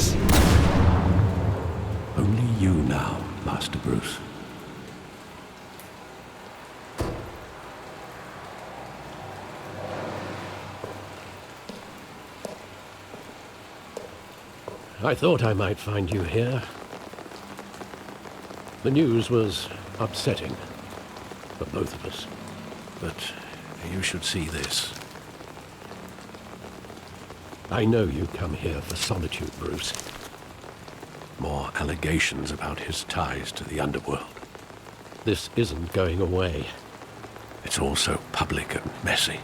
is? Only you now, Master Bruce. I thought I might find you here. The news was upsetting for both of us. But you should see this. I know you come here for solitude, Bruce. More allegations about his ties to the underworld. This isn't going away. It's all so public and messy.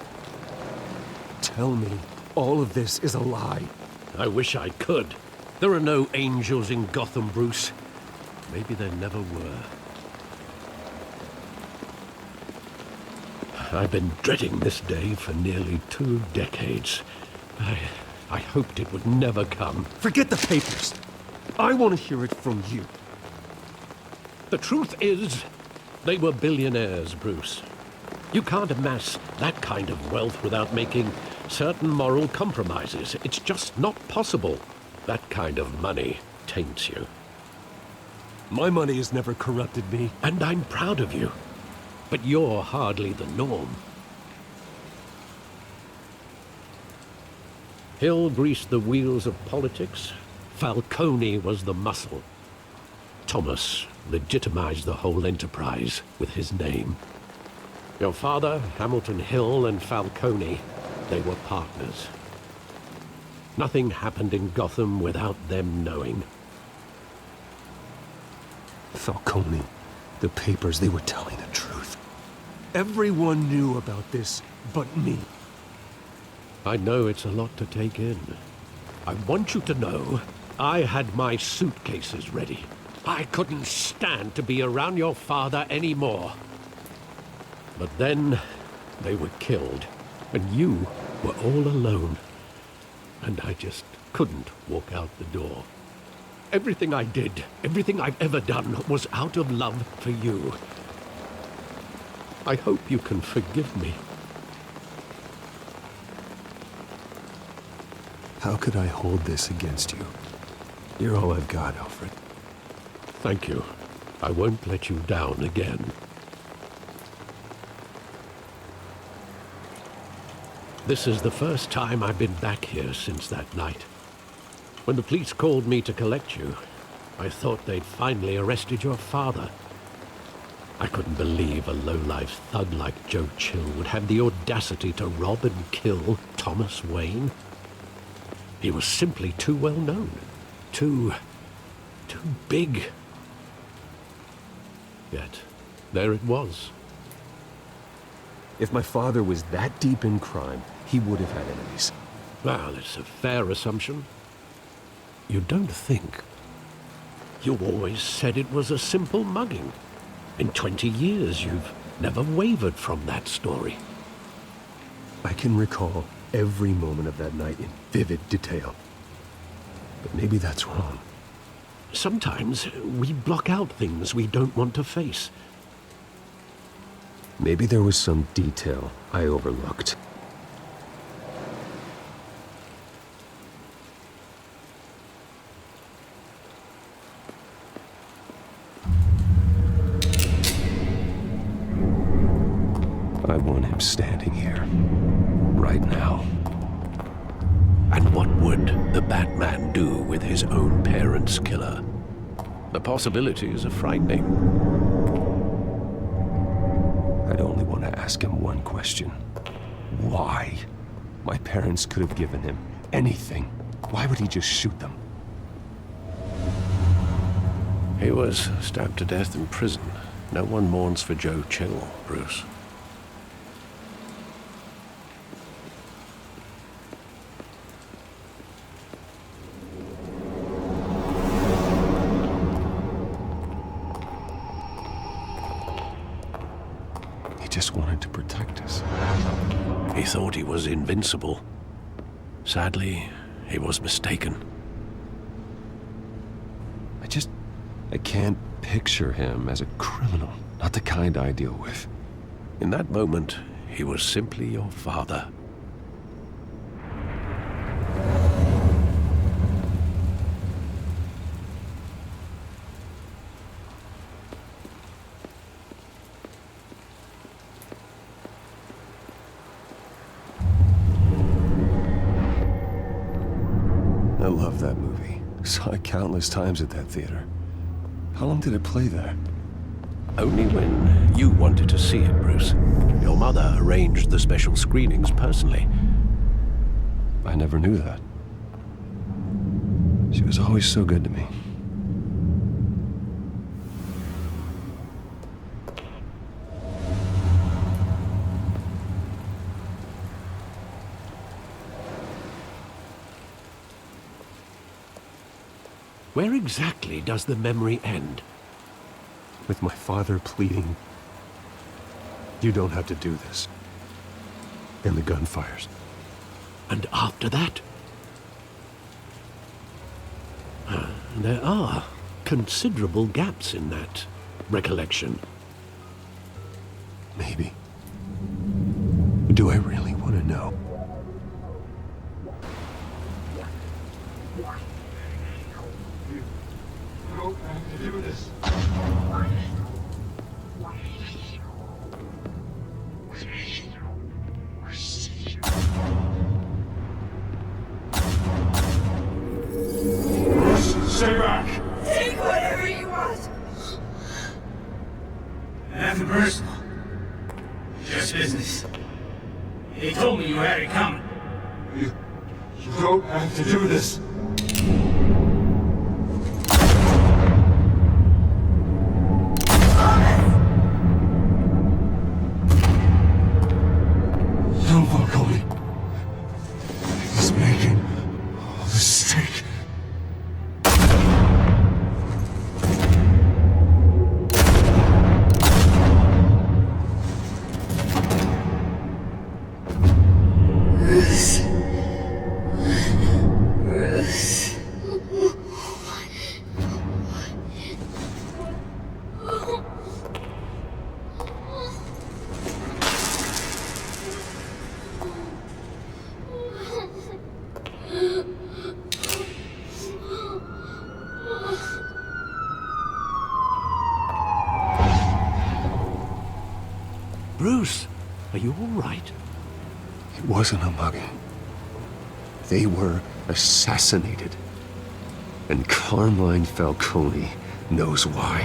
Tell me, all of this is a lie. I wish I could. There are no angels in Gotham, Bruce. Maybe there never were. I've been dreading this day for nearly 2 decades. I hoped it would never come. Forget the papers. I want to hear it from you. The truth is, they were billionaires, Bruce. You can't amass that kind of wealth without making certain moral compromises. It's just not possible. That kind of money taints you. My money has never corrupted me. And I'm proud of you. But you're hardly the norm. Hill greased the wheels of politics. Falcone was the muscle. Thomas legitimized the whole enterprise with his name. Your father, Hamilton Hill, and Falcone, they were partners. Nothing happened in Gotham without them knowing. Falcone, the papers, they were telling the truth. Everyone knew about this but me. I know it's a lot to take in. I want you to know I had my suitcases ready. I couldn't stand to be around your father anymore. But then they were killed, and you were all alone. And I just couldn't walk out the door. Everything I did, everything I've ever done, was out of love for you. I hope you can forgive me. How could I hold this against you? You're all I've got, Alfred. Thank you. I won't let you down again. This is the first time I've been back here since that night. When the police called me to collect you, I thought they'd finally arrested your father. I couldn't believe a low-life thug like Joe Chill would have the audacity to rob and kill Thomas Wayne. He was simply too well known. Too big. Yet, there it was. If my father was that deep in crime, he would have had enemies. Well, it's a fair assumption. You don't think. You always said it was a simple mugging. In 20 years, you've never wavered from that story. I can recall every moment of that night in vivid detail. But maybe that's wrong. Sometimes we block out things we don't want to face. Maybe there was some detail I overlooked. I want him standing here, right now. And what would the Batman do with his own parents' killer? The possibilities are frightening. I'd only want to ask him one question. Why? My parents could have given him anything. Why would he just shoot them? He was stabbed to death in prison. No one mourns for Joe Chill, Bruce. Just wanted to protect us. He thought he was invincible. Sadly, he was mistaken. I can't picture him as a criminal, not the kind I deal with. In that moment, he was simply your father. Saw it countless times at that theater. How long did it play there? Only when you wanted to see it, Bruce. Your mother arranged the special screenings personally. I never knew that. She was always so good to me. Where exactly does the memory end? With my father pleading, "You don't have to do this." And the gunfires. And after that? There are considerable gaps in that recollection. Maybe. Do I really want to know? Stay back! Take whatever you want! Nothing personal. Just business. He told me you had it coming. You don't have to do this. Don't walk away. He's making a mistake. Bruce, are you all right? It wasn't a mugging. They were assassinated. And Carmine Falcone knows why.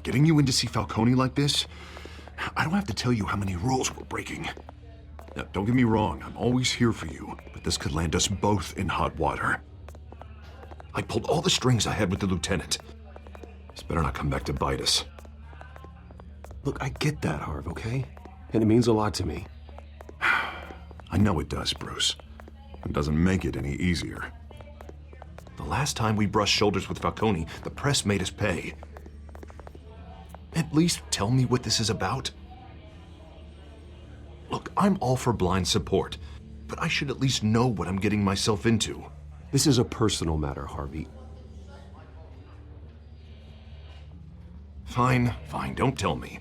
Getting you in to see Falcone like this, I don't have to tell you how many rules we're breaking. Now, don't get me wrong, I'm always here for you, but this could land us both in hot water. I pulled all the strings I had with the lieutenant. This better not come back to bite us. Look, I get that, Harv, okay? And it means a lot to me. I know it does, Bruce. It doesn't make it any easier. The last time we brushed shoulders with Falcone, the press made us pay. At least tell me what this is about. Look, I'm all for blind support, but I should at least know what I'm getting myself into. This is a personal matter, Harvey. Fine, don't tell me.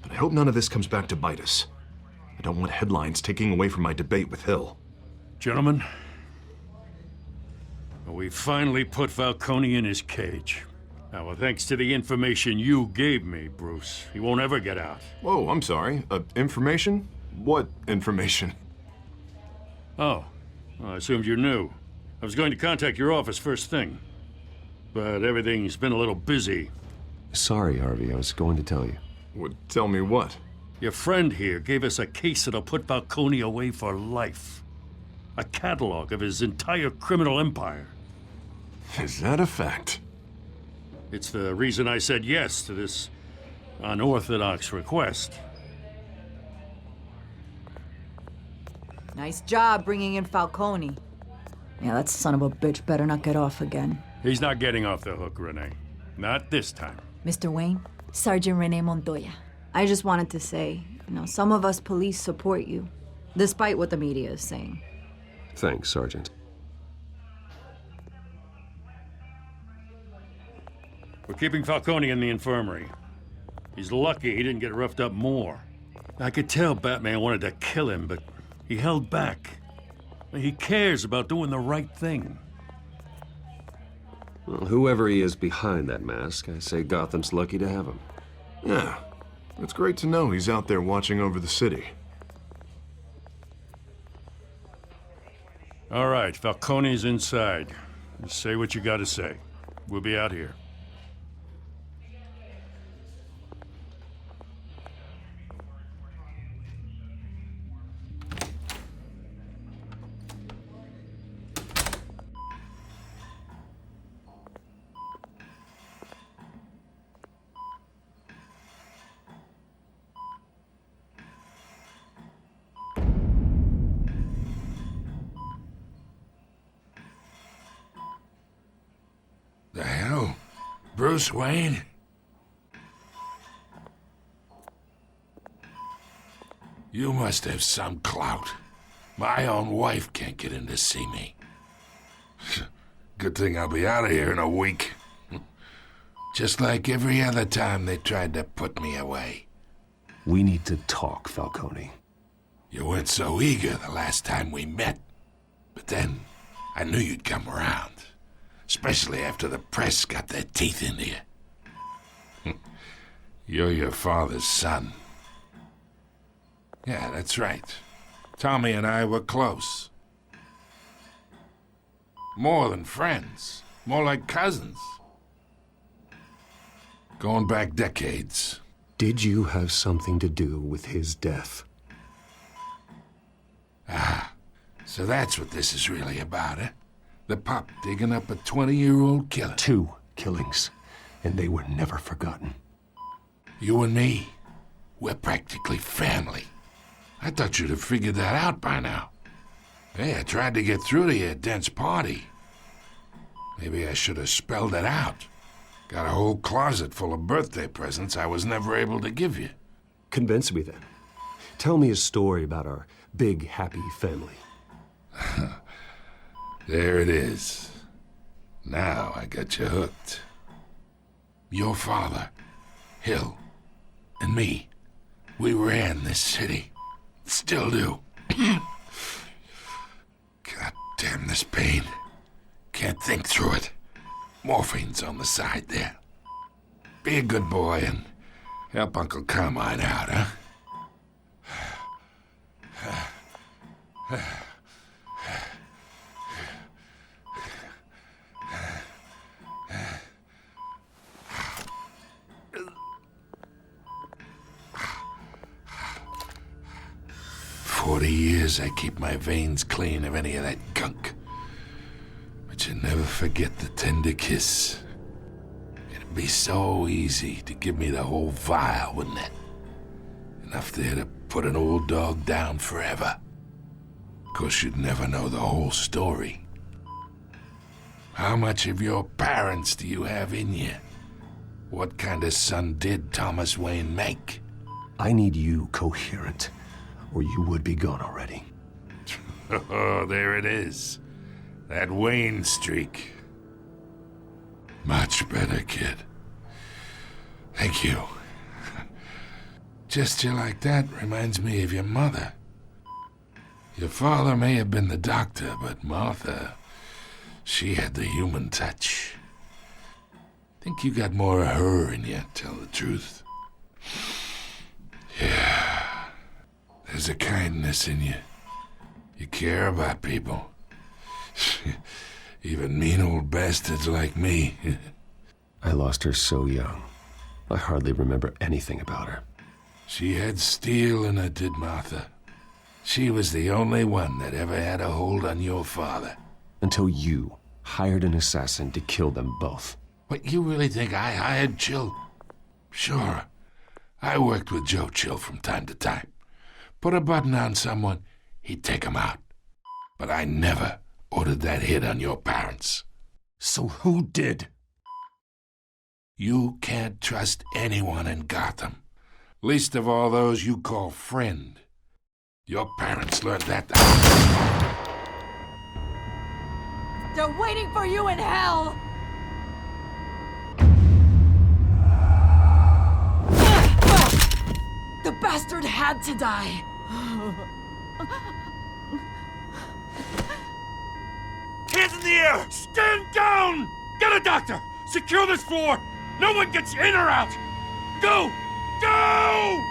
But I hope none of this comes back to bite us. I don't want headlines taking away from my debate with Hill. Gentlemen, we finally put Falcone in his cage. Now, well, thanks to the information you gave me, Bruce, he won't ever get out. Whoa, I'm sorry. Information? What information? Oh, well, I assumed you knew. I was going to contact your office first thing, but everything's been a little busy. Sorry, Harvey, I was going to tell you. Would tell me what? Your friend here gave us a case that'll put Falcone away for life. A catalog of his entire criminal empire. Is that a fact? It's the reason I said yes to this unorthodox request. Nice job bringing in Falcone. Yeah, that son of a bitch better not get off again. He's not getting off the hook, Renee. Not this time. Mr. Wayne, Sergeant Renee Montoya. I just wanted to say, some of us police support you, despite what the media is saying. Thanks, Sergeant. We're keeping Falcone in the infirmary. He's lucky he didn't get roughed up more. I could tell Batman wanted to kill him, but he held back. He cares about doing the right thing. Well, whoever he is behind that mask, I say Gotham's lucky to have him. Yeah, it's great to know he's out there watching over the city. All right, Falcone's inside. Just say what you gotta say. We'll be out here. The hell? Bruce Wayne? You must have some clout. My own wife can't get in to see me. Good thing I'll be out of here in a week. Just like every other time they tried to put me away. We need to talk, Falcone. You weren't so eager the last time we met. But then, I knew you'd come around. Especially after the press got their teeth into you. You're your father's son. Yeah, that's right. Tommy and I were close. More than friends. More like cousins. Going back decades. Did you have something to do with his death? Ah, so that's what this is really about, eh? The pup digging up a 20-year-old killer. 2 killings, and they were never forgotten. You and me, we're practically family. I thought you'd have figured that out by now. Hey, I tried to get through to your dense party. Maybe I should have spelled it out. Got a whole closet full of birthday presents I was never able to give you. Convince me then. Tell me a story about our big, happy family. There it is. Now I got you hooked. Your father, Hill, and me, we ran this city. Still do. God damn this pain. Can't think through it. Morphine's on the side there. Be a good boy and help Uncle Carmine out, huh? 40 years I keep my veins clean of any of that gunk. But you never forget the tender kiss. It'd be so easy to give me the whole vial, wouldn't it? Enough there to put an old dog down forever. Of course, you'd never know the whole story. How much of your parents do you have in you? What kind of son did Thomas Wayne make? I need you coherent, or you would be gone already. Oh, there it is. That Wayne streak. Much better, kid. Thank you. Gesture like that reminds me of your mother. Your father may have been the doctor, but Martha, she had the human touch. Think you got more of her in you, tell the truth. Yeah. There's a kindness in you. You care about people. Even mean old bastards like me. I lost her so young. I hardly remember anything about her. She had steel in her, did Martha. She was the only one that ever had a hold on your father. Until you hired an assassin to kill them both. What, you really think I hired Chill? Sure. I worked with Joe Chill from time to time. Put a button on someone, he'd take him out. But I never ordered that hit on your parents. So who did? You can't trust anyone in Gotham. Least of all those you call friend. Your parents learned that. They're waiting for you in hell! The bastard had to die! Hands in the air! Stand down! Get a doctor! Secure this floor! No one gets in or out! Go! Go!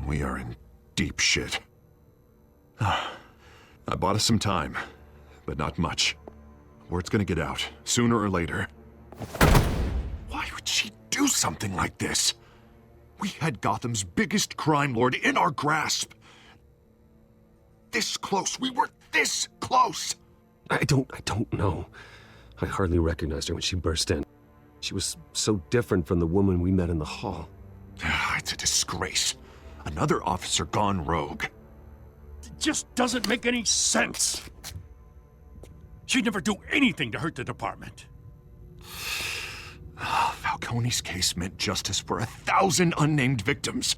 We are in deep shit. I bought us some time, but not much. Word's gonna get out, sooner or later. Why would she do something like this? We had Gotham's biggest crime lord in our grasp. This close. We were this close. I don't know. I hardly recognized her when she burst in. She was so different from the woman we met in the hall. It's a disgrace. Another officer gone rogue. It just doesn't make any sense. She'd never do anything to hurt the department. Falcone's case meant justice for 1,000 unnamed victims.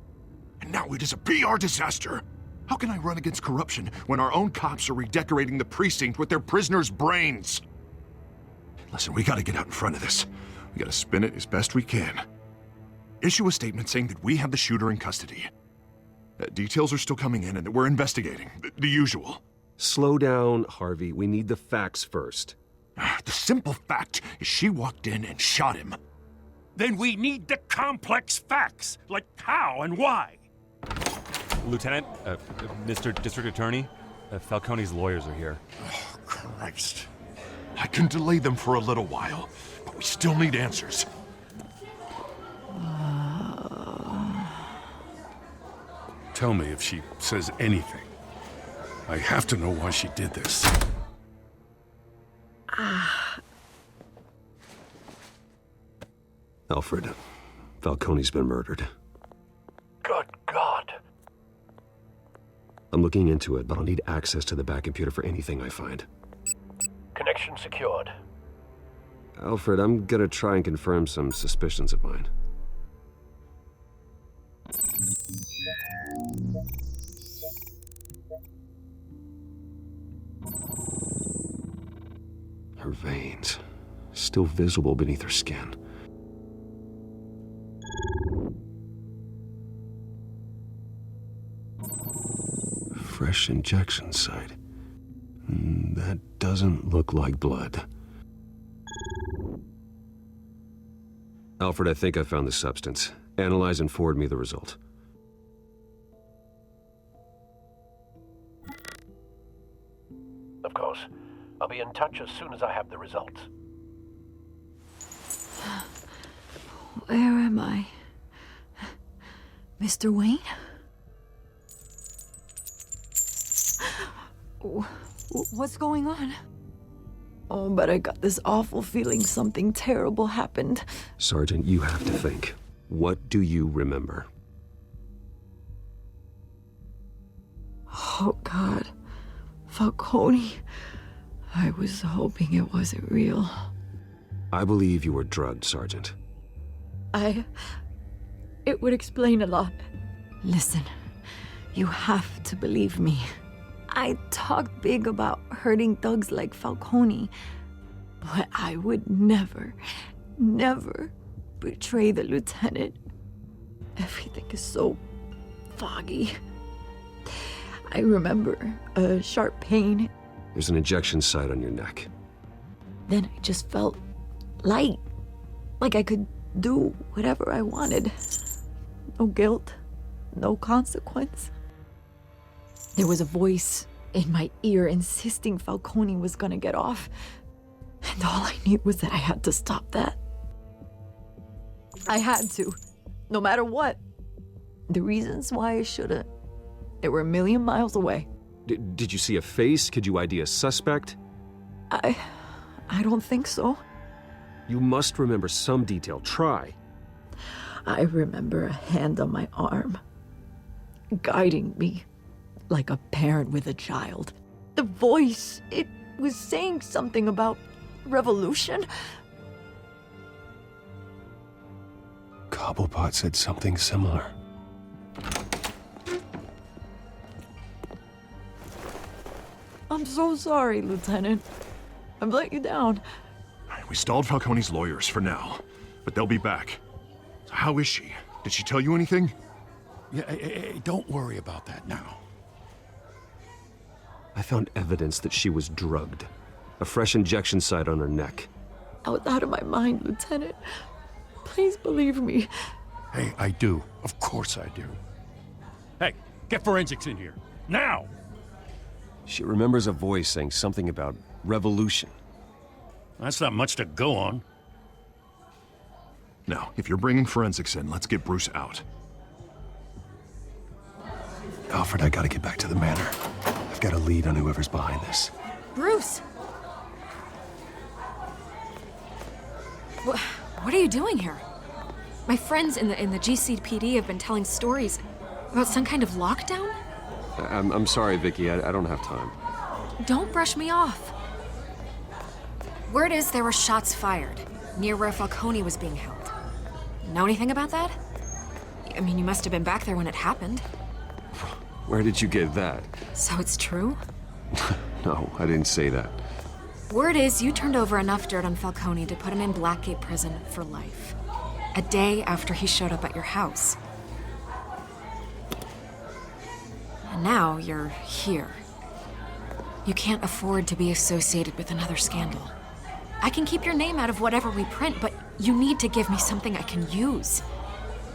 And now it is a PR disaster. How can I run against corruption when our own cops are redecorating the precinct with their prisoners' brains? Listen, we gotta get out in front of this. We gotta spin it as best we can. Issue a statement saying that we have the shooter in custody. Details are still coming in and that we're investigating. The usual. Slow down, Harvey. We need the facts first. The simple fact is she walked in and shot him. Then we need the complex facts, like how and why. Lieutenant, Mr. District Attorney, Falcone's lawyers are here. Oh, Christ. I can delay them for a little while, but we still need answers. Tell me if she says anything. I have to know why she did this. Alfred, Falcone's been murdered. Good God. I'm looking into it, but I'll need access to the back computer for anything I find. Connection secured. Alfred, I'm gonna try and confirm some suspicions of mine. Her veins, still visible beneath her skin. Fresh injection site. That doesn't look like blood. Alfred, I think I found the substance. Analyze and forward me the result. Of course. I'll be in touch as soon as I have the results. Where am I? Mr. Wayne? What's going on? Oh, but I got this awful feeling something terrible happened. Sergeant, you have to think. What do you remember? Oh, God. Falcone. I was hoping it wasn't real. I believe you were drugged, Sergeant. It would explain a lot. Listen, you have to believe me. I talked big about hurting thugs like Falcone, but I would never betray the lieutenant. Everything is so foggy. I remember a sharp pain. There's an injection site on your neck. Then I just felt light, like I could do whatever I wanted. No guilt, no consequence. There was a voice in my ear insisting Falcone was gonna get off. And all I knew was that I had to stop that. I had to, no matter what. The reasons why I shouldn't, they were a million miles away. Did you see a face? Could you ID a suspect? I don't think so. You must remember some detail. Try. I remember a hand on my arm, guiding me like a parent with a child. The voice, it was saying something about revolution. Cobblepot said something similar. I'm so sorry, Lieutenant. I've let you down. We stalled Falcone's lawyers for now, but they'll be back. So how is she? Did she tell you anything? Yeah, hey, don't worry about that now. I found evidence that she was drugged. A fresh injection site on her neck. I was out of my mind, Lieutenant. Please believe me. Hey, I do. Of course I do. Hey, get forensics in here. Now! She remembers a voice saying something about revolution. That's not much to go on. Now, if you're bringing forensics in, let's get Bruce out. Alfred, I gotta get back to the manor. I've got a lead on whoever's behind this. Bruce! What are you doing here? My friends in the GCPD have been telling stories about some kind of lockdown? I'm sorry, Vicky. I don't have time. Don't brush me off. Word is there were shots fired near where Falcone was being held. Know anything about that? I mean, you must have been back there when it happened. Where did you get that? So it's true? No, I didn't say that. Word is you turned over enough dirt on Falcone to put him in Blackgate Prison for life. A day after he showed up at your house. And now you're here. You can't afford to be associated with another scandal. I can keep your name out of whatever we print, but you need to give me something I can use.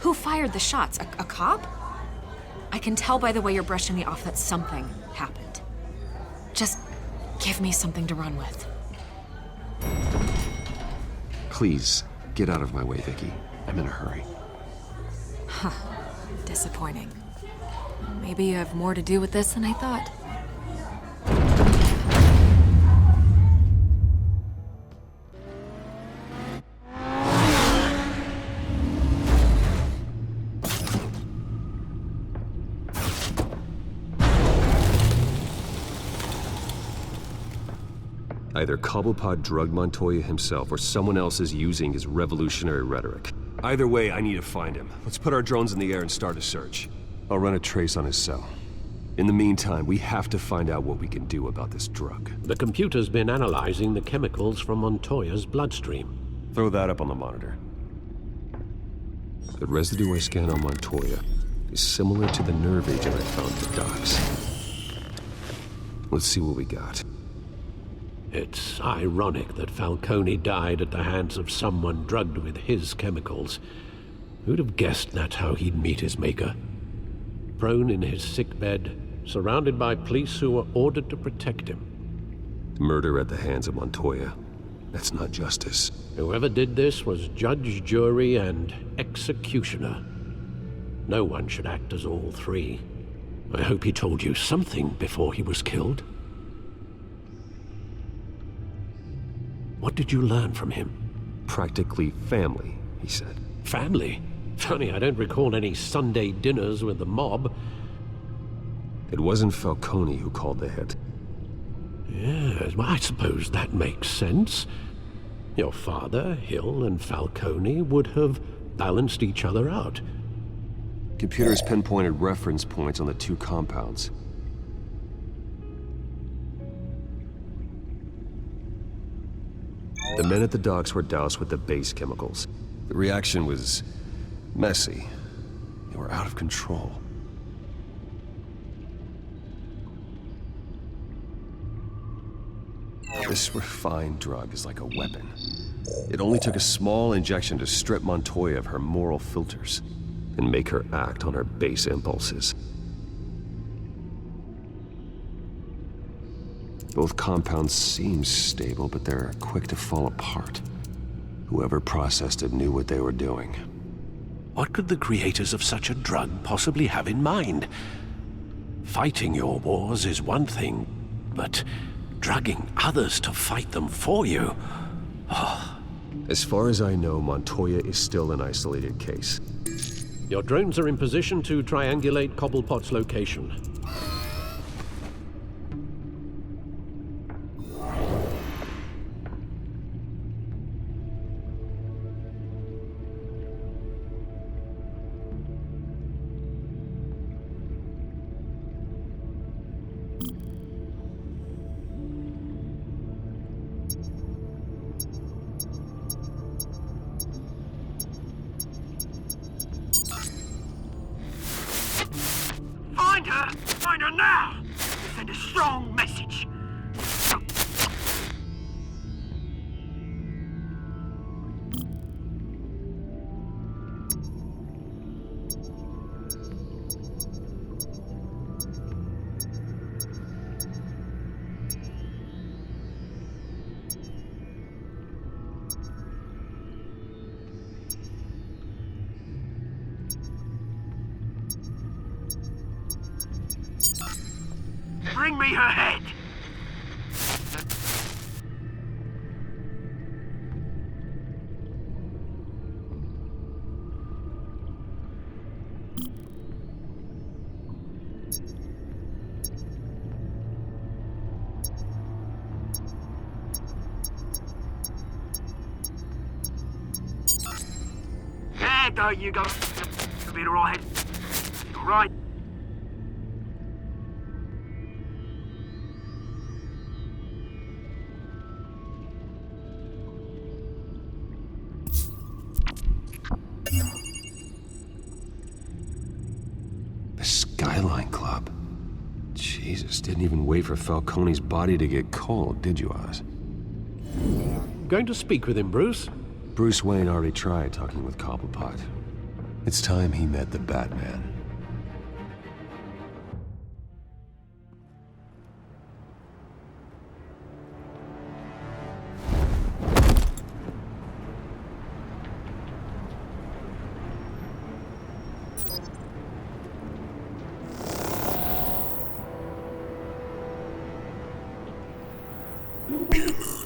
Who fired the shots? A cop? I can tell by the way you're brushing me off that something happened. Just give me something to run with. Please, get out of my way, Vicky. I'm in a hurry. Huh. Disappointing. Maybe you have more to do with this than I thought. Either Cobblepot drugged Montoya himself or someone else is using his revolutionary rhetoric. Either way, I need to find him. Let's put our drones in the air and start a search. I'll run a trace on his cell. In the meantime, we have to find out what we can do about this drug. The computer's been analyzing the chemicals from Montoya's bloodstream. Throw that up on the monitor. The residue I scanned on Montoya is similar to the nerve agent I found at the docks. Let's see what we got. It's ironic that Falcone died at the hands of someone drugged with his chemicals. Who'd have guessed that's how he'd meet his maker? Prone in his sickbed, surrounded by police who were ordered to protect him. Murder at the hands of Montoya. That's not justice. Whoever did this was judge, jury, and executioner. No one should act as all three. I hope he told you something before he was killed. What did you learn from him? Practically family, he said. Family? Funny, I don't recall any Sunday dinners with the mob. It wasn't Falcone who called the hit. Yes, well, I suppose that makes sense. Your father, Hill, and Falcone would have balanced each other out. Computers pinpointed reference points on the two compounds. The men at the docks were doused with the base chemicals. The reaction was messy. They were out of control. This refined drug is like a weapon. It only took a small injection to strip Montoya of her moral filters and make her act on her base impulses. Both compounds seem stable, but they're quick to fall apart. Whoever processed it knew what they were doing. What could the creators of such a drug possibly have in mind? Fighting your wars is one thing, but drugging others to fight them for you? Oh, As far as I know, Montoya is still an isolated case. Your drones are in position to triangulate Cobblepot's location. Find her now! Send a strong message. Bring me her head! There you go. You'll be alright. Alright. The Skyline Club. Jesus, didn't even wait for Falcone's body to get cold, did you, Oz? Going to speak with him, Bruce? Bruce Wayne already tried talking with Cobblepot. It's time he met the Batman.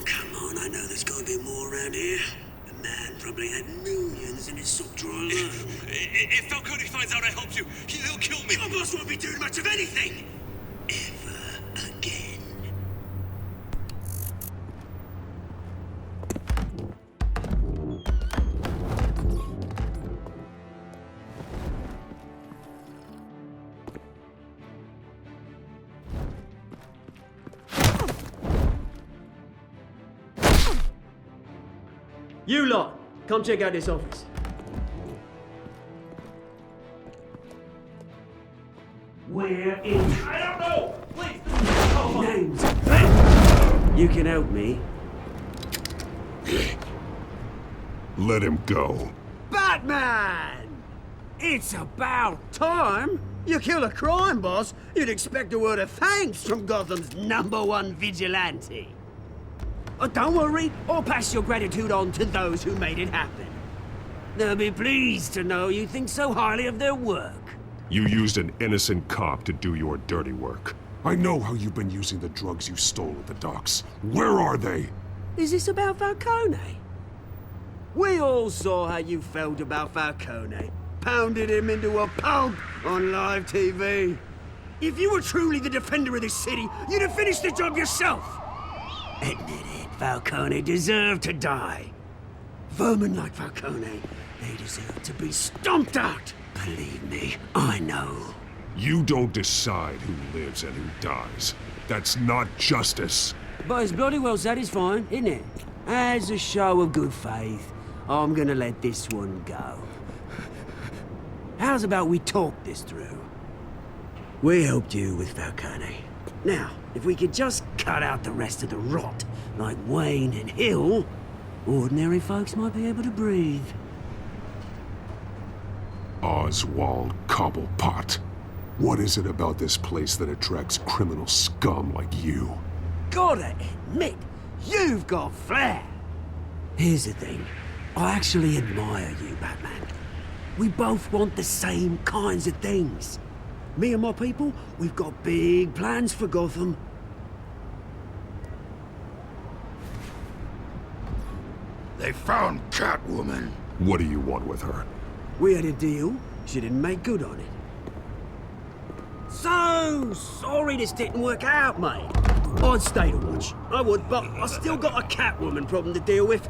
Come on, I know there's gonna be more around here. The man probably had millions in his sock drawer alone. If Falcone finds out I helped you, he'll kill me. Your boss won't be doing much of anything. Ever again. You lot, come check out this office. Where is... I don't know! Please! Names. You can help me. Let him go. Batman! It's about time! You kill a crime boss, you'd expect a word of thanks from Gotham's #1 vigilante. Oh, don't worry, I'll pass your gratitude on to those who made it happen. They'll be pleased to know you think so highly of their work. You used an innocent cop to do your dirty work. I know how you've been using the drugs you stole at the docks. Where are they? Is this about Falcone? We all saw how you felt about Falcone. Pounded him into a pulp on live TV. If you were truly the defender of this city, you'd have finished the job yourself. Admit it, Falcone deserved to die. Vermin like Falcone, they deserve to be stomped out. Believe me, I know. You don't decide who lives and who dies. That's not justice. But it's bloody well satisfying, isn't it? As a show of good faith, I'm gonna let this one go. How's about we talk this through? We helped you with Falcone. Now, if we could just cut out the rest of the rot, like Wayne and Hill, ordinary folks might be able to breathe. Oswald Cobblepot. What is it about this place that attracts criminal scum like you? Gotta admit, you've got flair. Here's the thing. I actually admire you, Batman. We both want the same kinds of things. Me and my people, we've got big plans for Gotham. They found Catwoman. What do you want with her? We had a deal. She didn't make good on it. So sorry this didn't work out, mate. I'd stay to watch. I would, but I still got a Catwoman problem to deal with.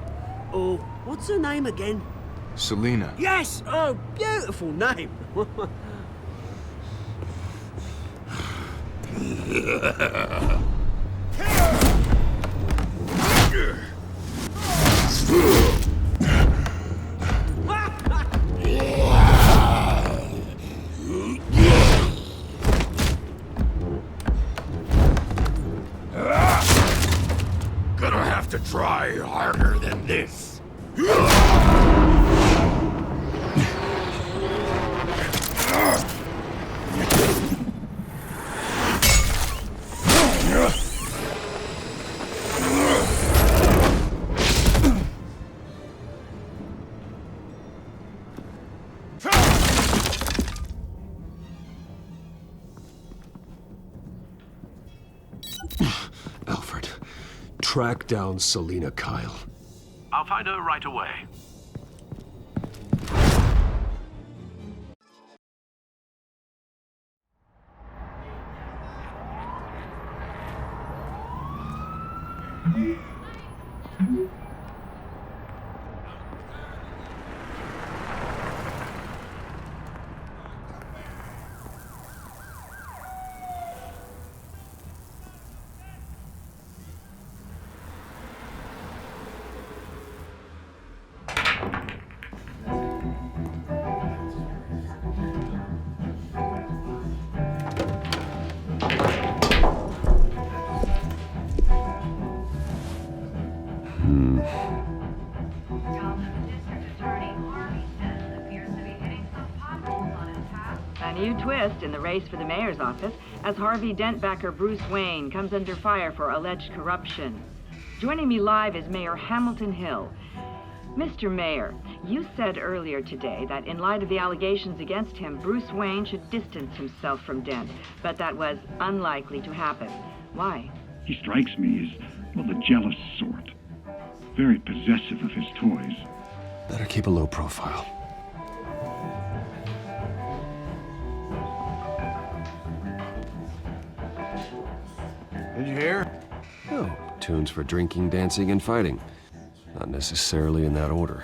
Oh, what's her name again? Selina. Yes! Oh, beautiful name. Gonna have to try harder than this. Alfred, track down Selina Kyle. I'll find her right away. A new twist in the race for the mayor's office as Harvey Dent-backer Bruce Wayne comes under fire for alleged corruption. Joining me live is Mayor Hamilton Hill. Mr. Mayor, you said earlier today that in light of the allegations against him, Bruce Wayne should distance himself from Dent, but that was unlikely to happen. Why? He strikes me as, well, the jealous sort. Very possessive of his toys. Better keep a low profile. Did you hear? Oh, tunes for drinking, dancing, and fighting. Not necessarily in that order.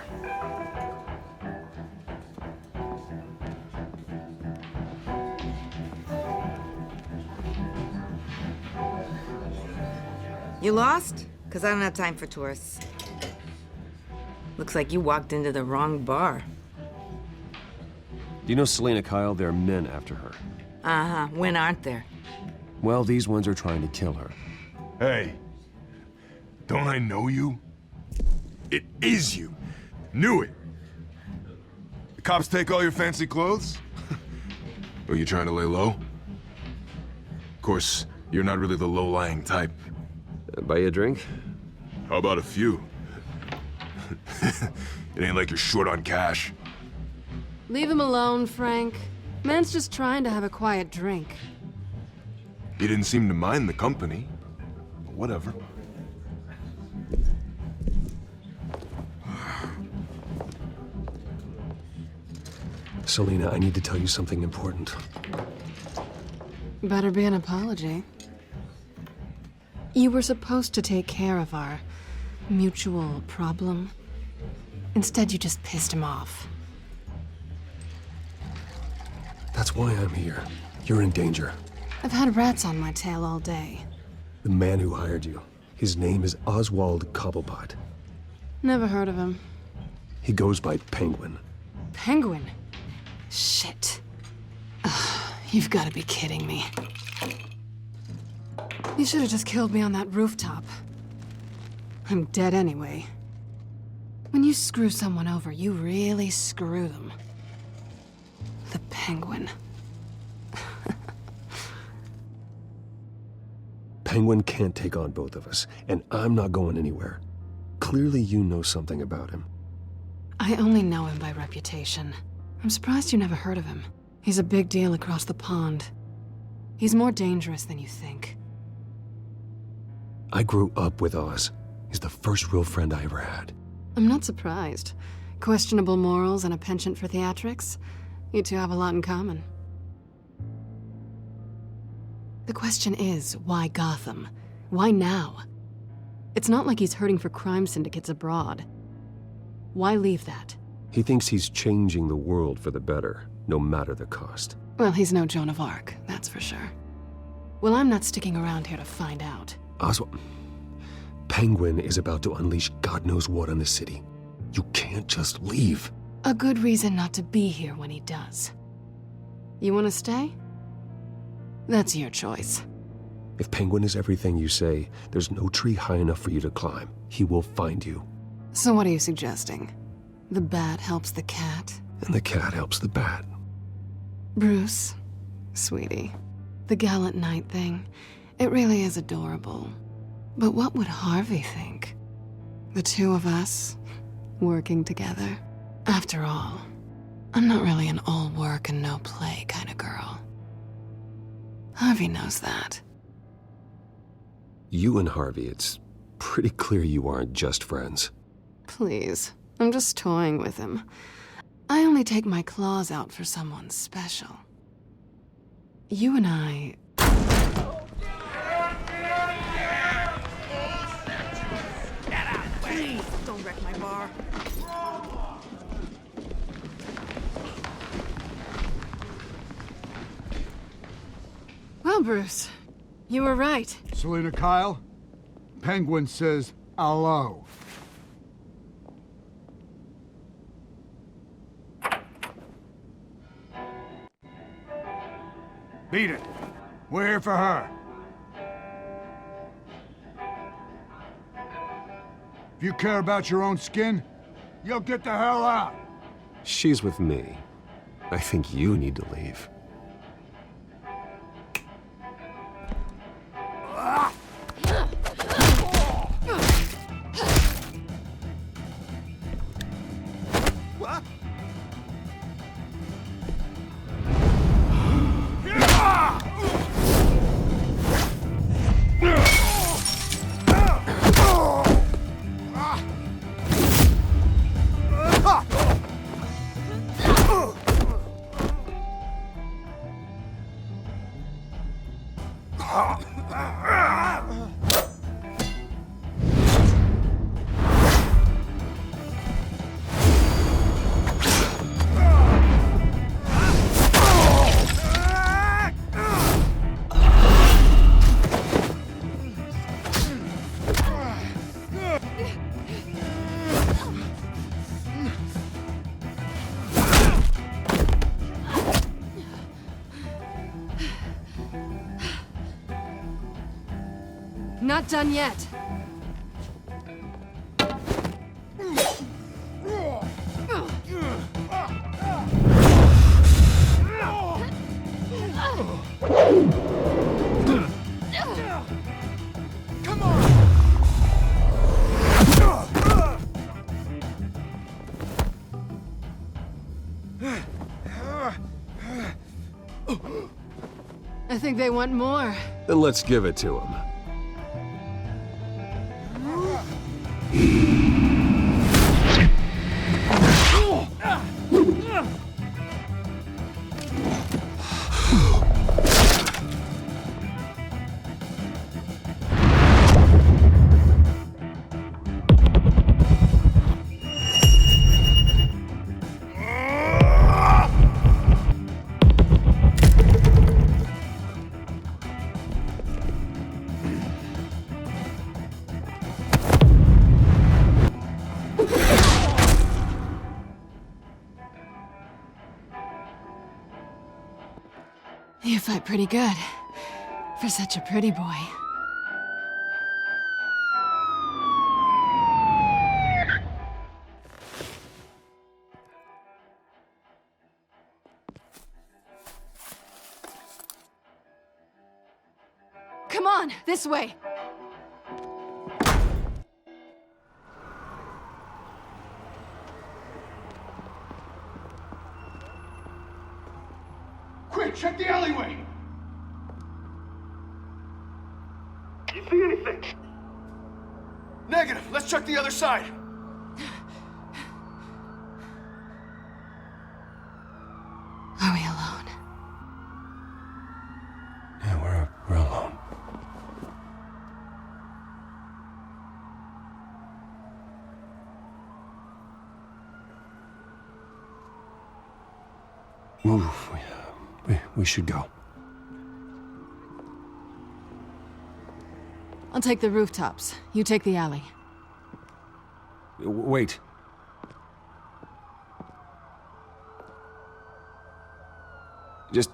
You lost? Because I don't have time for tourists. Looks like you walked into the wrong bar. Do you know Selina Kyle? There are men after her. Uh-huh. When aren't there? Well, these ones are trying to kill her. Hey, don't I know you? It is you. Knew it. The cops take all your fancy clothes? Are you trying to lay low? Of course, you're not really the low-lying type. Buy you a drink? How about a few? It ain't like you're short on cash. Leave him alone, Frank. Man's just trying to have a quiet drink. You didn't seem to mind the company. But whatever. Selina, I need to tell you something important. Better be an apology. You were supposed to take care of our mutual problem. Instead, you just pissed him off. That's why I'm here. You're in danger. I've had rats on my tail all day. The man who hired you, his name is Oswald Cobblepot. Never heard of him. He goes by Penguin. Penguin? Shit. Ugh, you've got to be kidding me. You should have just killed me on that rooftop. I'm dead anyway. When you screw someone over, you really screw them. The Penguin. Penguin can't take on both of us, and I'm not going anywhere. Clearly you know something about him. I only know him by reputation. I'm surprised you never heard of him. He's a big deal across the pond. He's more dangerous than you think. I grew up with Oz. He's the first real friend I ever had. I'm not surprised. Questionable morals and a penchant for theatrics. You two have a lot in common. The question is, why Gotham? Why now? It's not like he's hurting for crime syndicates abroad. Why leave that? He thinks he's changing the world for the better, no matter the cost. Well, he's no Joan of Arc, that's for sure. Well, I'm not sticking around here to find out. Oswald, Penguin is about to unleash God knows what on the city. You can't just leave. A good reason not to be here when he does. You want to stay? That's your choice. If Penguin is everything you say, there's no tree high enough for you to climb. He will find you. So what are you suggesting? The bat helps the cat? And the cat helps the bat. Bruce, sweetie, the gallant knight thing, it really is adorable. But what would Harvey think? The two of us, working together? After all, I'm not really an all work and no play kind of girl. Harvey knows that. You and Harvey, it's pretty clear you aren't just friends. Please, I'm just toying with him. I only take my claws out for someone special. You and I... Please, don't wreck my bar. Well, Bruce, you were right. Selina Kyle, Penguin says hello. Beat it. We're here for her. If you care about your own skin, you'll get the hell out. She's with me. I think you need to leave. Not done yet. Come on! I think they want more. Then let's give it to him. You fight pretty good, for such a pretty boy. Come on, this way! Quick, check the alleyway! You see anything? Negative. Let's check the other side. We should go. I'll take the rooftops. You take the alley. Wait. Just...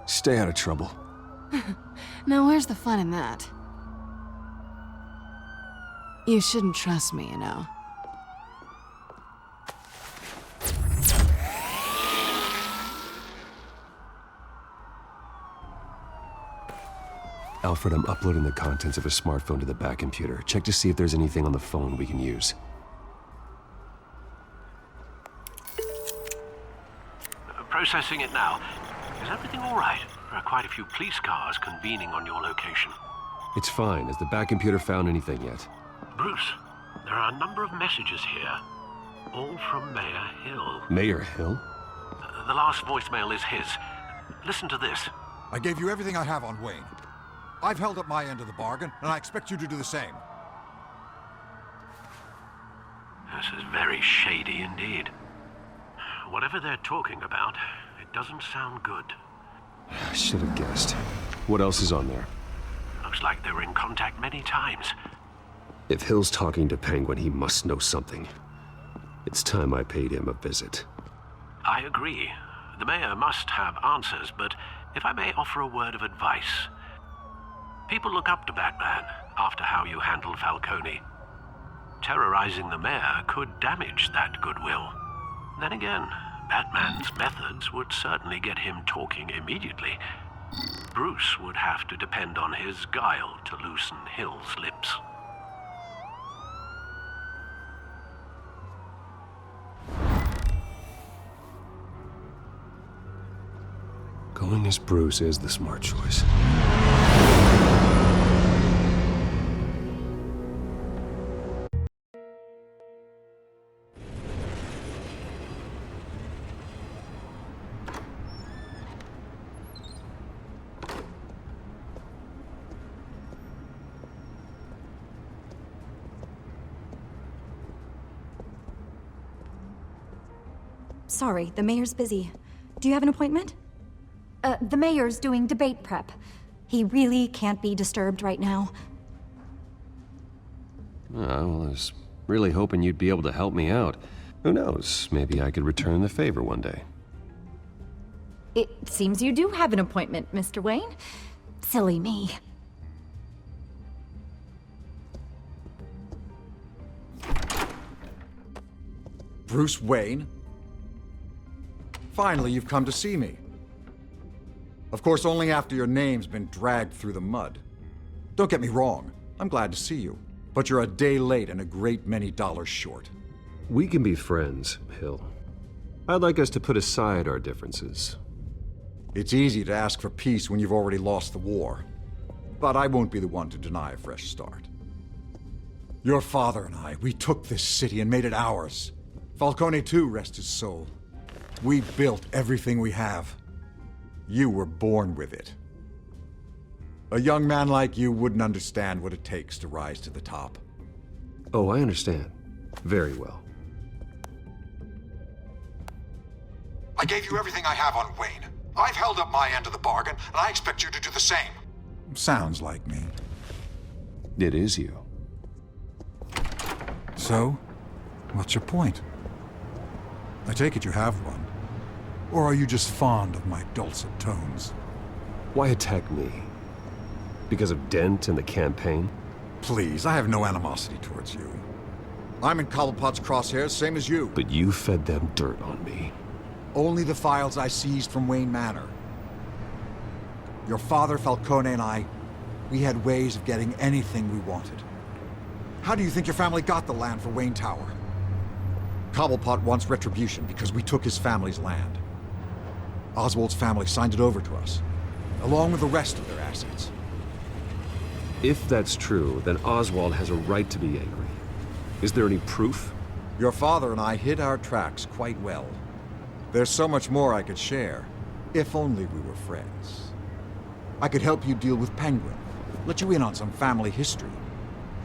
stay out of trouble. Now, where's the fun in that? You shouldn't trust me, you know. Alfred, I'm uploading the contents of a smartphone to the back computer. Check to see if there's anything on the phone we can use. Processing it now. Is everything all right? There are quite a few police cars convening on your location. It's fine. Has the back computer found anything yet? Bruce, there are a number of messages here, all from Mayor Hill. Mayor Hill? The last voicemail is his. Listen to this. I gave you everything I have on Wayne. I've held up my end of the bargain, and I expect you to do the same. This is very shady indeed. Whatever they're talking about, it doesn't sound good. I should have guessed. What else is on there? Looks like they were in contact many times. If Hill's talking to Penguin, he must know something. It's time I paid him a visit. I agree. The mayor must have answers, but if I may offer a word of advice. People look up to Batman after how you handled Falcone. Terrorizing the mayor could damage that goodwill. Then again, Batman's methods would certainly get him talking immediately. Bruce would have to depend on his guile to loosen Hill's lips. Going as Bruce is the smart choice. Sorry, the mayor's busy. Do you have an appointment? The mayor's doing debate prep. He really can't be disturbed right now. Well, I was really hoping you'd be able to help me out. Who knows, maybe I could return the favor one day. It seems you do have an appointment, Mr. Wayne. Silly me. Bruce Wayne? Finally, you've come to see me. Of course, only after your name's been dragged through the mud. Don't get me wrong, I'm glad to see you. But you're a day late and a great many dollars short. We can be friends, Hill. I'd like us to put aside our differences. It's easy to ask for peace when you've already lost the war. But I won't be the one to deny a fresh start. Your father and I, we took this city and made it ours. Falcone too, rest his soul. We built everything we have. You were born with it. A young man like you wouldn't understand what it takes to rise to the top. Oh, I understand. Very well. I gave you everything I have on Wayne. I've held up my end of the bargain, and I expect you to do the same. Sounds like me. It is you. So, what's your point? I take it you have one. Or are you just fond of my dulcet tones? Why attack me? Because of Dent and the campaign? Please, I have no animosity towards you. I'm in Cobblepot's crosshairs, same as you. But you fed them dirt on me. Only the files I seized from Wayne Manor. Your father, Falcone, and I, we had ways of getting anything we wanted. How do you think your family got the land for Wayne Tower? Cobblepot wants retribution because we took his family's land. Oswald's family signed it over to us, along with the rest of their assets. If that's true, then Oswald has a right to be angry. Is there any proof? Your father and I hid our tracks quite well. There's so much more I could share, if only we were friends. I could help you deal with Penguin, let you in on some family history.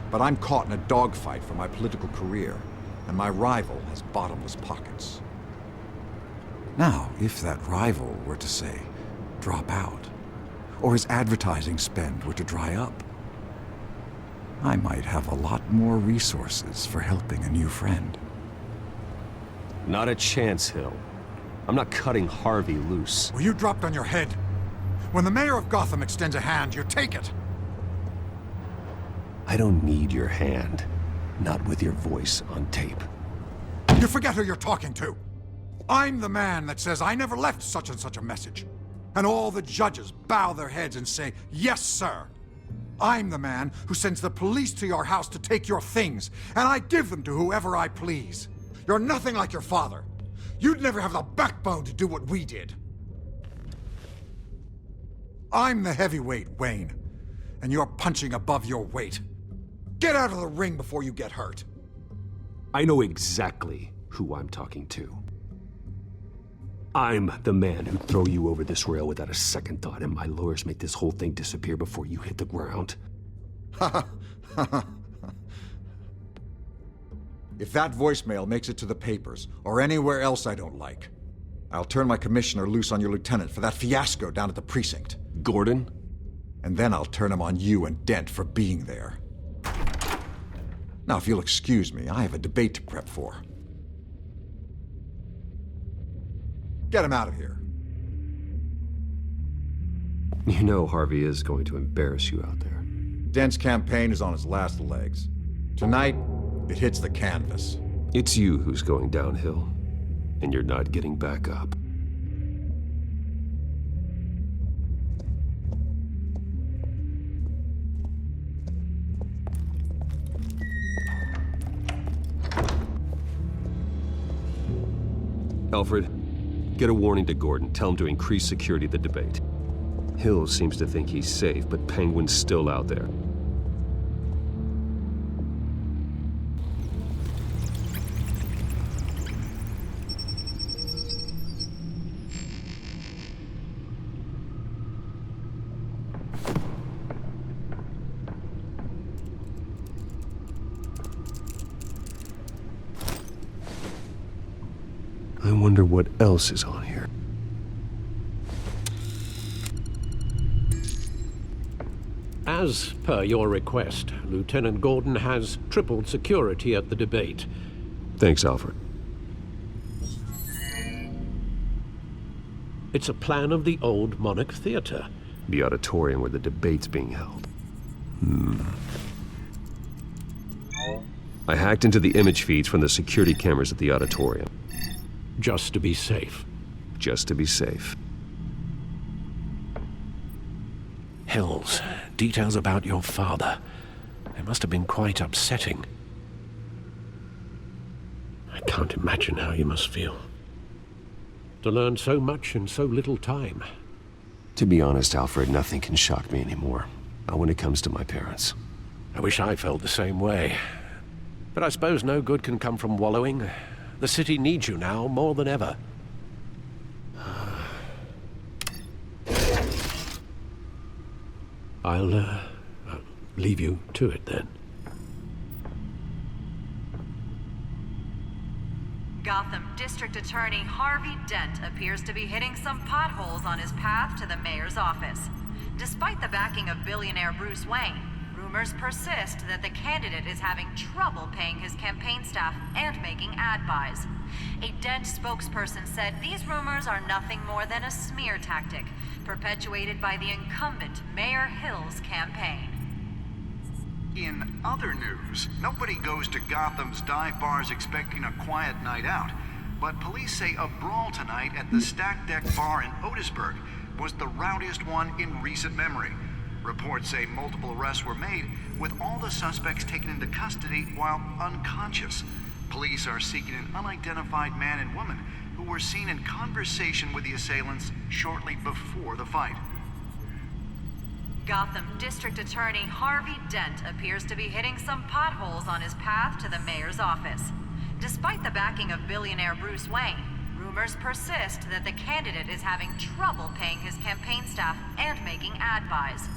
But I'm caught in a dogfight for my political career, and my rival has bottomless pockets. Now, if that rival were to say, drop out, or his advertising spend were to dry up, I might have a lot more resources for helping a new friend. Not a chance, Hill. I'm not cutting Harvey loose. Well, you dropped on your head. When the mayor of Gotham extends a hand, you take it. I don't need your hand. Not with your voice on tape. You forget who you're talking to. I'm the man that says I never left such and such a message. And all the judges bow their heads and say, yes, sir. I'm the man who sends the police to your house to take your things, and I give them to whoever I please. You're nothing like your father. You'd never have the backbone to do what we did. I'm the heavyweight, Wayne, and you're punching above your weight. Get out of the ring before you get hurt. I know exactly who I'm talking to. I'm the man who'd throw you over this rail without a second thought, and my lawyers make this whole thing disappear before you hit the ground. If that voicemail makes it to the papers, or anywhere else I don't like, I'll turn my commissioner loose on your lieutenant for that fiasco down at the precinct. Gordon? And then I'll turn him on you and Dent for being there. Now, if you'll excuse me, I have a debate to prep for. Get him out of here. You know Harvey is going to embarrass you out there. Dent's campaign is on its last legs. Tonight, it hits the canvas. It's you who's going downhill, and you're not getting back up. Alfred, get a warning to Gordon. Tell him to increase security at the debate. Hill seems to think he's safe, but Penguin's still out there. I wonder what else is on here. As per your request, Lieutenant Gordon has tripled security at the debate. Thanks, Alfred. It's a plan of the old Monarch Theater. The auditorium where the debate's being held. I hacked into the image feeds from the security cameras at the auditorium. Just to be safe. Just to be safe. Hills, details about your father. They must have been quite upsetting. I can't imagine how you must feel. To learn so much in so little time. To be honest, Alfred, nothing can shock me anymore. Not when it comes to my parents. I wish I felt the same way. But I suppose no good can come from wallowing. The city needs you now more than ever. I'll leave you to it then. Gotham District Attorney Harvey Dent appears to be hitting some potholes on his path to the mayor's office. Despite the backing of billionaire Bruce Wayne, rumors persist that the candidate is having trouble paying his campaign staff and making ad buys. A Dent spokesperson said these rumors are nothing more than a smear tactic, perpetuated by the incumbent Mayor Hill's campaign. In other news, nobody goes to Gotham's dive bars expecting a quiet night out, but police say a brawl tonight at the Stack Deck Bar in Otisburg was the rowdiest one in recent memory. Reports say multiple arrests were made, with all the suspects taken into custody while unconscious. Police are seeking an unidentified man and woman who were seen in conversation with the assailants shortly before the fight. Gotham District Attorney Harvey Dent appears to be hitting some potholes on his path to the mayor's office. Despite the backing of billionaire Bruce Wayne, rumors persist that the candidate is having trouble paying his campaign staff and making ad buys.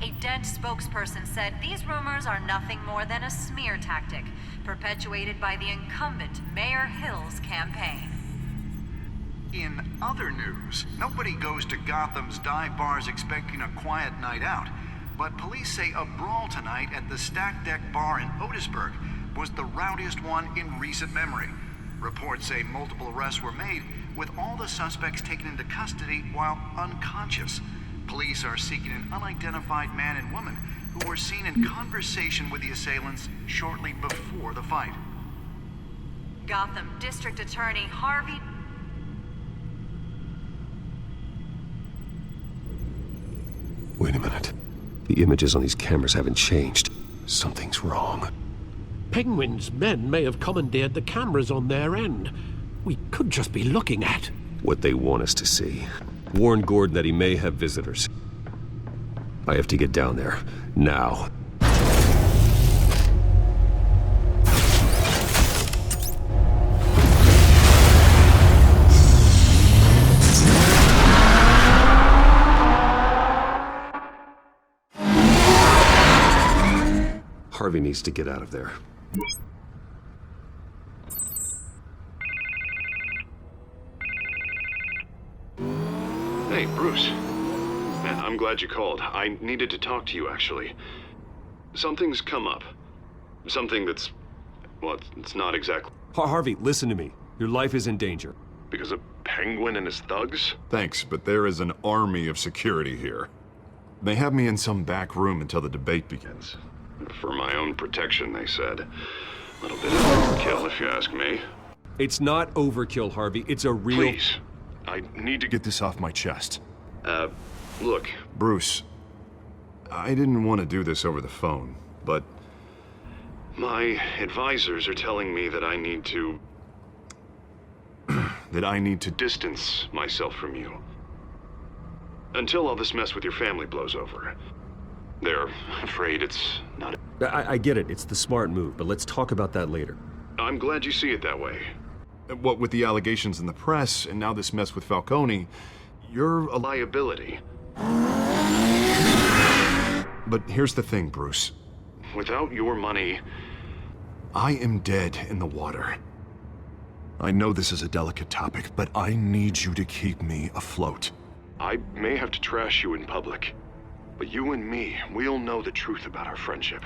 A Dent spokesperson said these rumors are nothing more than a smear tactic, perpetuated by the incumbent Mayor Hill's campaign. In other news, nobody goes to Gotham's dive bars expecting a quiet night out, but police say a brawl tonight at the Stack Deck Bar in Otisburg was the rowdiest one in recent memory. Reports say multiple arrests were made, with all the suspects taken into custody while unconscious. Police are seeking an unidentified man and woman who were seen in conversation with the assailants shortly before the fight. Gotham District Attorney Harvey... Wait a minute. The images on these cameras haven't changed. Something's wrong. Penguin's men may have commandeered the cameras on their end. We could just be looking at what they want us to see. Warn Gordon that he may have visitors. I have to get down there. Now. Harvey needs to get out of there. Hey, Bruce. Man, I'm glad you called. I needed to talk to you, actually. Something's come up. Something that's... well, it's not exactly... Harvey, listen to me. Your life is in danger. Because of Penguin and his thugs? Thanks, but there is an army of security here. They have me in some back room until the debate begins. For my own protection, they said. A little bit of overkill, if you ask me. It's not overkill, Harvey. It's a real... Please. I need to Get this off my chest. Look. Bruce, I didn't want to do this over the phone, but... My advisors are telling me that I need to... that I need to distance myself from you. Until all this mess with your family blows over. They're afraid it's not... I get it. It's the smart move, but let's talk about that later. I'm glad you see it that way. What with the allegations in the press, and now this mess with Falcone, you're a liability. But here's the thing, Bruce. Without your money... I am dead in the water. I know this is a delicate topic, but I need you to keep me afloat. I may have to trash you in public, but you and me, we'll know the truth about our friendship.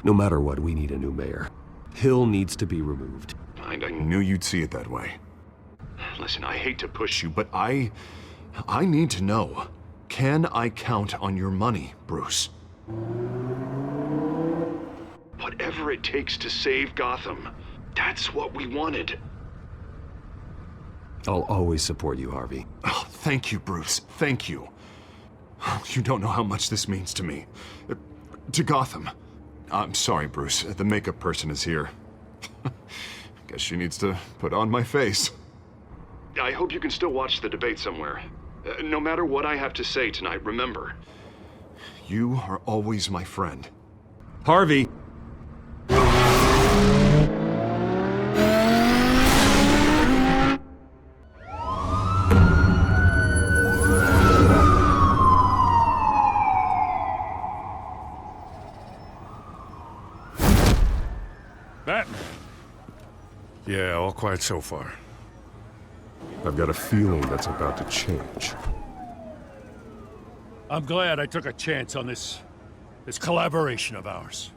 No matter what, we need a new mayor. Hill needs to be removed. I knew you'd see it that way. Listen, I hate to push you, but I need to know. Can I count on your money, Bruce? Whatever it takes to save Gotham. That's what we wanted. I'll always support you, Harvey. Oh, thank you, Bruce. Thank you. You don't know how much this means to me. To Gotham. I'm sorry, Bruce. The makeup person is here. Guess she needs to put on my face. I hope you can still watch the debate somewhere. No matter what I have to say tonight, remember. You are always my friend. Harvey! Batman. Yeah, all quiet so far. I've got a feeling that's about to change. I'm glad I took a chance on this collaboration of ours.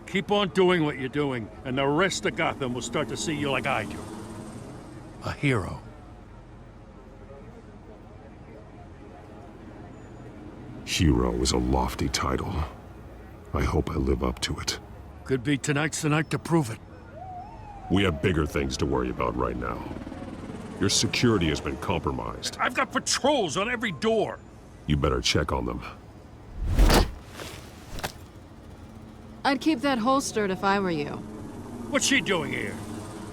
Keep on doing what you're doing, and the rest of Gotham will start to see you like I do. A hero. Hero is a lofty title. I hope I live up to it. Could be tonight's the night to prove it. We have bigger things to worry about right now. Your security has been compromised. I've got patrols on every door. You better check on them. I'd keep that holstered if I were you. What's she doing here?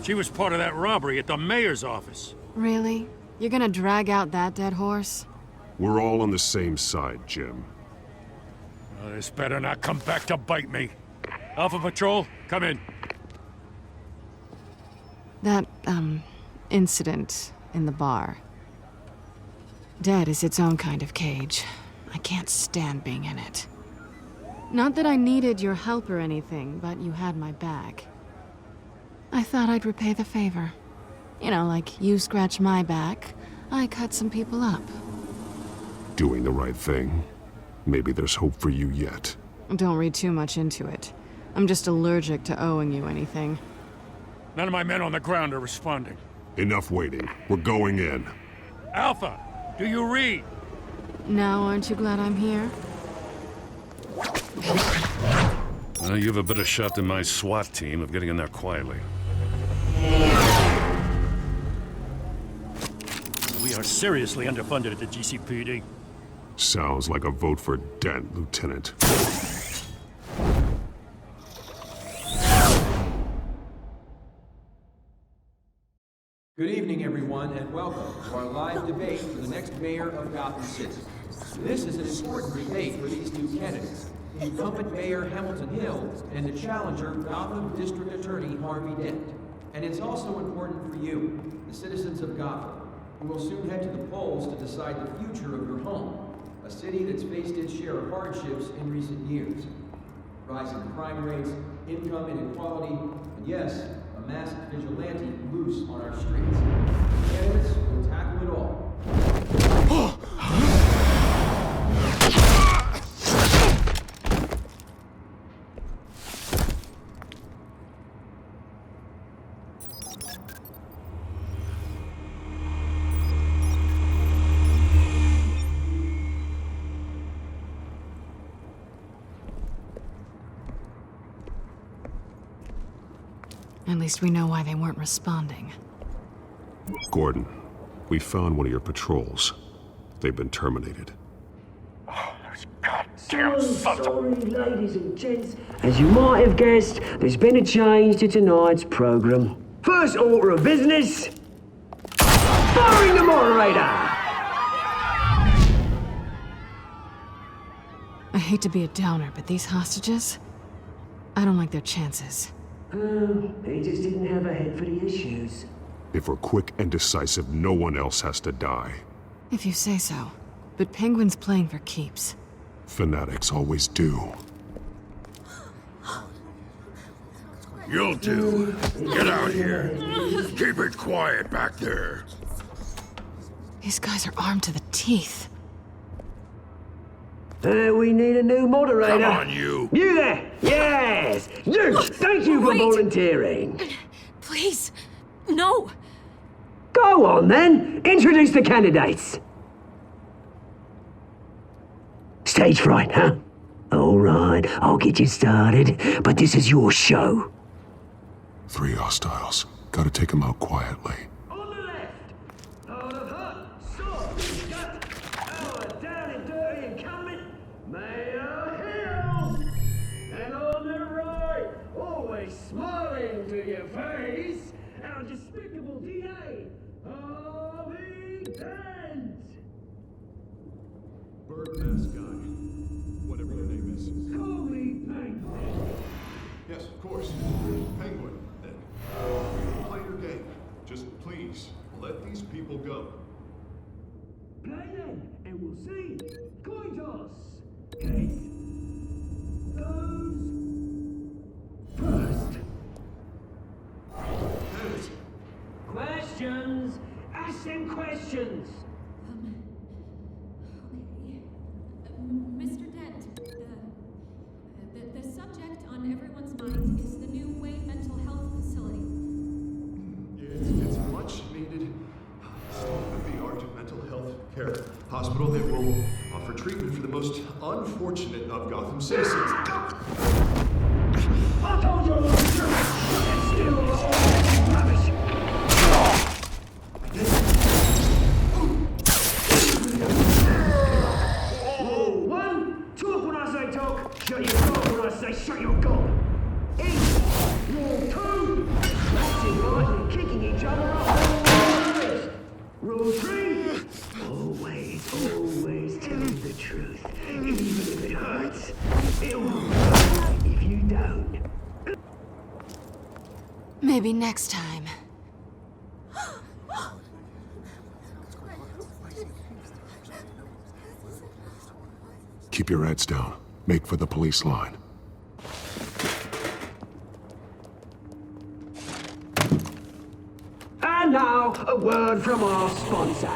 She was part of that robbery at the mayor's office. Really? You're gonna drag out that dead horse? We're all on the same side, Jim. Oh, this better not come back to bite me. Alpha Patrol, come in. That, incident in the bar. Dead is its own kind of cage. I can't stand being in it. Not that I needed your help or anything, but you had my back. I thought I'd repay the favor. You know, like you scratch my back, I cut some people up. Doing the right thing. Maybe there's hope for you yet. Don't read too much into it. I'm just allergic to owing you anything. None of my men on the ground are responding. Enough waiting. We're going in. Alpha, do you read? Now aren't you glad I'm here? Well, you have a better shot than my SWAT team of getting in there quietly. We are seriously underfunded at the GCPD. Sounds like a vote for Dent, Lieutenant. Good evening, everyone, and welcome to our live debate for the next mayor of Gotham City. This is an important debate for these two candidates, incumbent Mayor Hamilton Hill and the challenger Gotham District Attorney Harvey Dent. And it's also important for you, the citizens of Gotham, who will soon head to the polls to decide the future of your home, a city that's faced its share of hardships in recent years. Rising crime rates, income inequality, and yes, a masked vigilante loose on our streets. Candidates will tackle it all. At least we know why they weren't responding. Gordon, we found one of your patrols. They've been terminated. Damn sorry, ladies and gents. As you might have guessed, there's been a change to tonight's program. First order of business, firing the moderator! I hate to be a downer, but these hostages, I don't like their chances. He just didn't have a head for the issues. If we're quick and decisive, no one else has to die. If you say so. But Penguin's playing for keeps. Fanatics always do. You'll do. Get out here. Keep it quiet back there. These guys are armed to the teeth. We need a new moderator. Come on, you. You there! Yes! You! Thank you for volunteering. Please, no. Go on, then. Introduce the candidates. Stage fright, huh? All right, I'll get you started, but this is your show. 3 hostiles. Gotta take them out quietly. On the left, out of hut, sword, gut, our down and dirty incumbent, Mayor Hill. And on the right, always smiling to your face, our despicable DA, Harvey Dent. Birdmask guy. Whatever your name is. Call me Penguin. Yes, of course. Penguin, then. Play your game. Just please, let these people go. Play then, and we'll see. Coin toss. Case goes first. Questions. Ask them questions. Mr. Dent, the subject on everyone's mind is the new Wayne Mental Health Facility. It's a much needed state-of-the-art mental health care hospital that will offer treatment for the most unfortunate of Gotham citizens. I told you it's still rubbish. Rule 1, talk when I say talk, shut your gob when I say shut your gob. Rule 2, acting right and kicking each other up. Rule 3, always tell the truth, even if it hurts. It'll hurt if you don't. Maybe next time. Keep your heads down. Make for the police line. a word from our sponsor.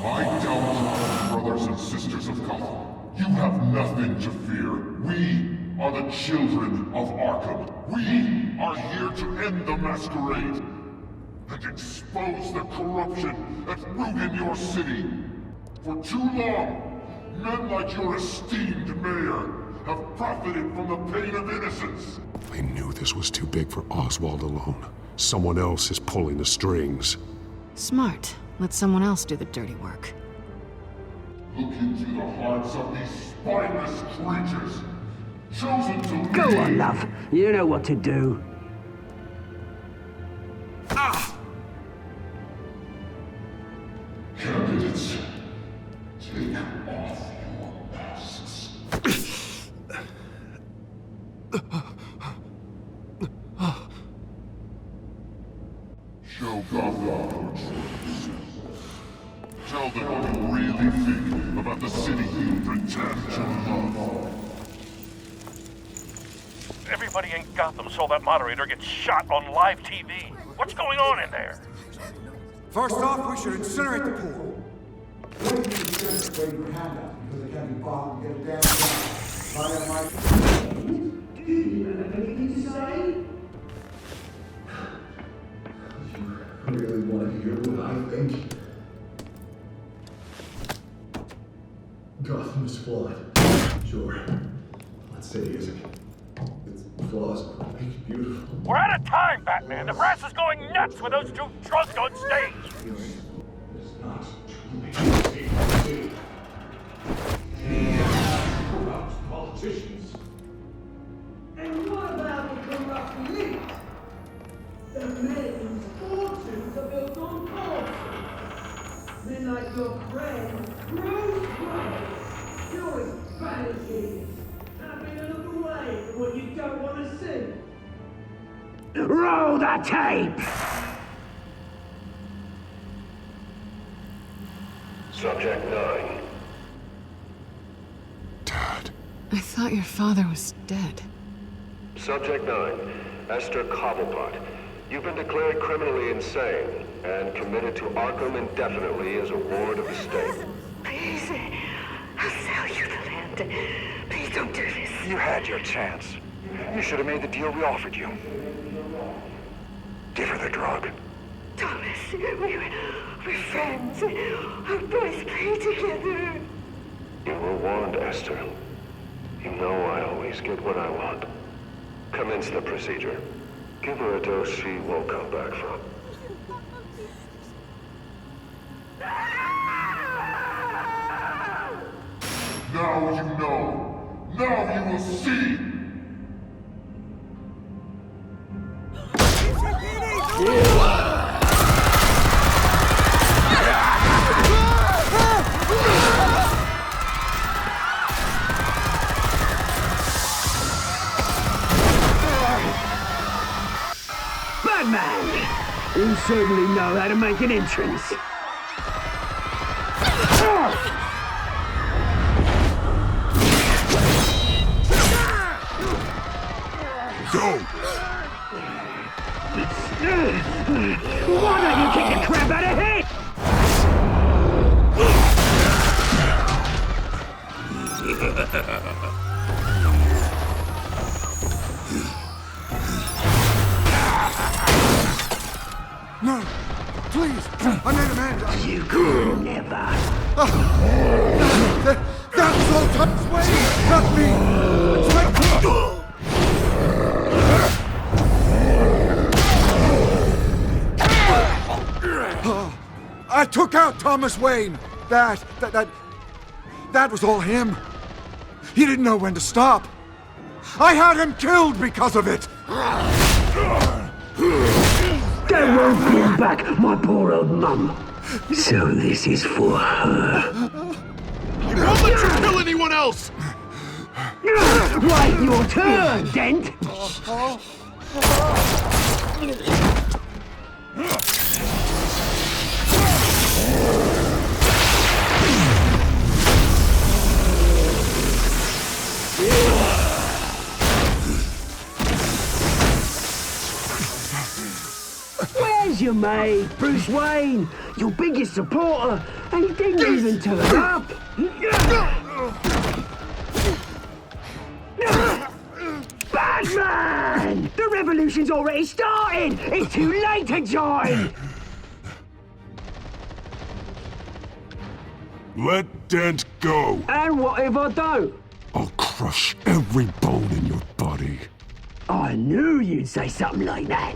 My downtrodden brothers and sisters of Gotham, you have nothing to fear. We are the children of Arkham. We are here to end the masquerade and expose the corruption that's ruined your city. For too long, men like your esteemed mayor have profited from the pain of innocence. I knew this was too big for Oswald alone. Someone else is pulling the strings. Smart. Let someone else do the dirty work. Look into the hearts of these spineless creatures, chosen to Go lead. on, love. You know what to do. Candidates, take off your masks. Show Gotham your truth. Tell them what you really think about the city you pretend to love. Everybody in Gotham saw that moderator get shot on live TV. What's going on in there? First off, we should incinerate the pool. Do you have anything to say? You really want to hear what I think? Gotham is flawed. Sure. Let's say it isn't. Its flaws make it beautiful. We're out of time, Batman. The brass is going nuts with those two drunks on stage. It's not truly corrupt politicians. And what about the corrupt elite? The men whose fortunes are built on falsehood. Men like your friend, Bruce Wayne, doing vanity. Happy to look away from what you don't want to see. Roll the tape! Subject 9. I thought your father was dead. Subject 9. Esther Cobblepot. You've been declared criminally insane and committed to Arkham indefinitely as a ward of the state. Please, I'll sell you the land. Please don't do this. You had your chance. You should have made the deal we offered you. Give her the drug. Thomas, we're friends. Our boys play together. You were warned, Esther. You know I always get what I want. Commence the procedure. Give her a dose she won't come back from. Now you know. Now you will see. Batman! You certainly know how to make an entrance. Go! Why don't you kick the crap out of him? No! Please! I made Amanda! You could never! That was all Thomas Wayne! Not me! I took out Thomas Wayne! That was all him. He didn't know when to stop. I had him killed because of it! That won't bring back my poor old mum. So this is for her. You won't let you kill anyone else! Right, your turn, Dent! Where's you, mate. Bruce Wayne, your biggest supporter, and he didn't even turn up. Batman! The revolution's already started! It's too late to join! Let Dent go. And what if I don't? I'll crush every bone in your body. I knew you'd say something like that.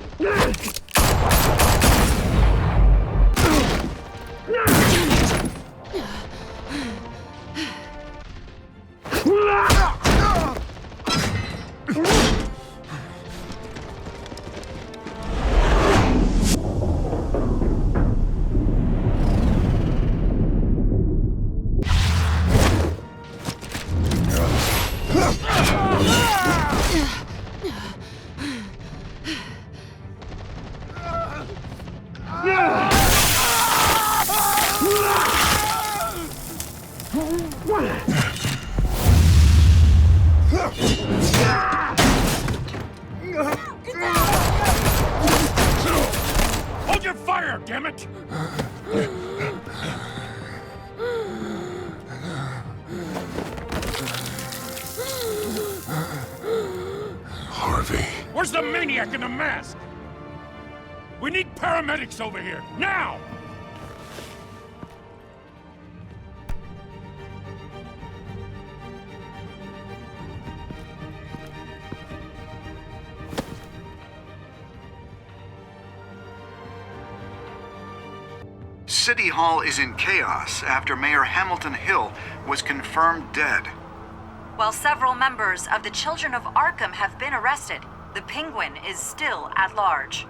Hold your fire, damn it! Harvey. Where's the maniac in the mask? We need paramedics over here, now! City Hall is in chaos after Mayor Hamilton Hill was confirmed dead. While several members of the Children of Arkham have been arrested, the Penguin is still at large.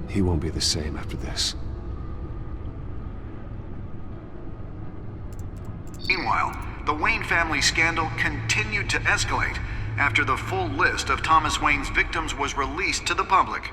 He won't be the same after this. Meanwhile, the Wayne family scandal continued to escalate after the full list of Thomas Wayne's victims was released to the public.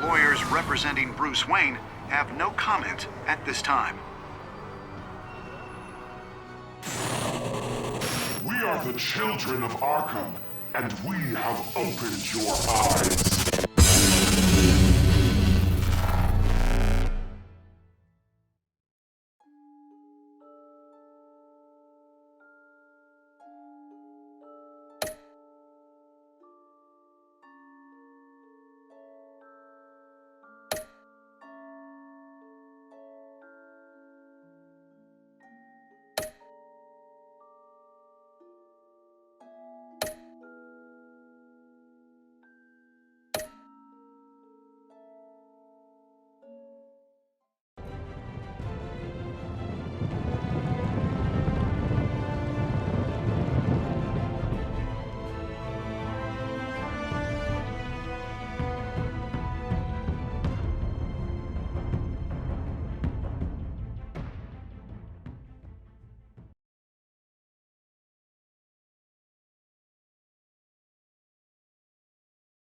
Lawyers representing Bruce Wayne have no comment at this time. We are the children of Arkham, and we have opened your eyes.